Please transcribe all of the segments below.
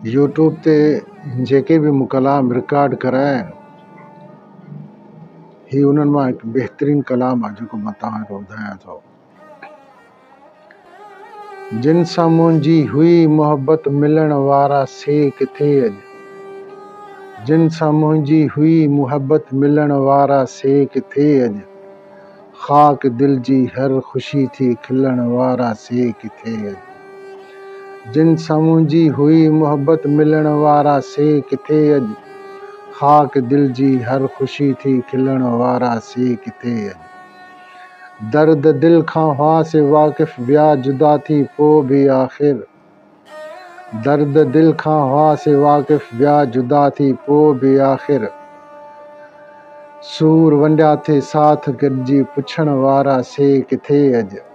YouTube ते जेके भी कलाम रिकॉर्ड कराया ही उन्हनि मां हिकु बेहतरीन कलाम आहे जेको मां तव्हांखे ॿुधायां थो। जिन सां मुंहिंजी हुई मोहबत मिलण वारा से किथे अॼु, जिन सां मुंहिंजी हुई मोहबत मिलण वारा से किथे अॼु, ख़ाक दिल जी हर ख़ुशी थी खिलण वारा से किथे अॼु, जिन सां मुंहिंजी हुई मोहबत मिलण वारा से किथे अॼु, ख़ाक दिल जी हर ख़ुशी थी खिलण वारा से किथे अॼु, दर्द दिल खां हुआ से वाक़िफ़ ॿिया जुदा थी पोइ बि आख़िर, दर्द दिल खां हुआ से वाक़िफ़ ॿिया जुदा थी पोइ बि आख़िर, सूर वंडिया थे साथ गॾिजी पुछण वारा से किथे अॼु,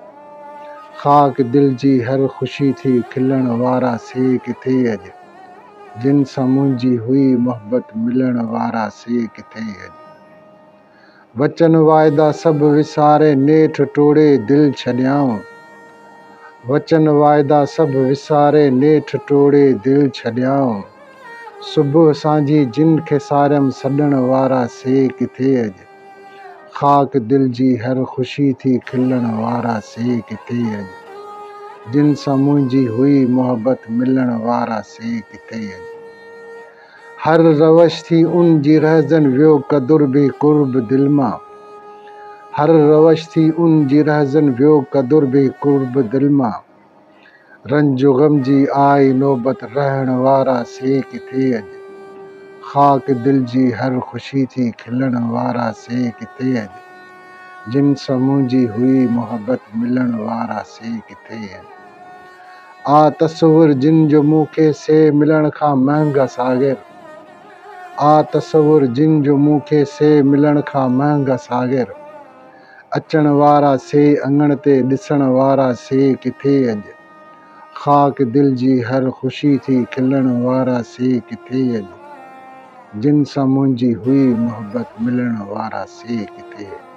ख़ाक दिल जी हर ख़ुशी थी खिलण वारा से किथे अॼु, जिन सां मुंहिंजी हुई मोहबत मिलण वारा से किथे अॼु, वचन वाइदा सभु विसारे नेठ टोड़े दिल छॾियाऊं, वचन वाइदा सभु विसारे नेठ टोड़े दिल छॾियाऊं, सुबुह सांझी जिन खे सारियम सॾण वारा से किथे अॼु, ख़ाक दिल जी हर ख़ुशी थी खिलण वारा से किथे अॼु, जिन सां मुंहिंजी हुई मोहबत मिलण वारा से किथे अॼु, हर रवश थी उन जी रहजन वियो कदुर बि कुर्ब दिल मां, हर रवश थी उन जी रहजन वियो कदुर बि कुर्ब दिल मां, रंज गम जी आई नौबत रहण वारा से किथे अॼु, ख़ाक दिल जी हर ख़ुशी थी खिलण वारा से किथे अॼु, जिन सां मुंहिंजी हुई मोहबत मिलण वारा से किथे अॼु, आ तस्वुर जिन जो मूंखे से मिलण खां महांगा सागिर, आ तस्वुर जिन जो मूंखे से मिलण खां महांगा सागिर, अचण वारा से अंगण ते ॾिसण वारा से किथे अॼु, ख़ाक दिल जी हर ख़ुशी थी खिलण वारा से किथे अॼु, जिन सां मुंहिंजी हुई मोहबत मिलण वारा से किथे अॼु।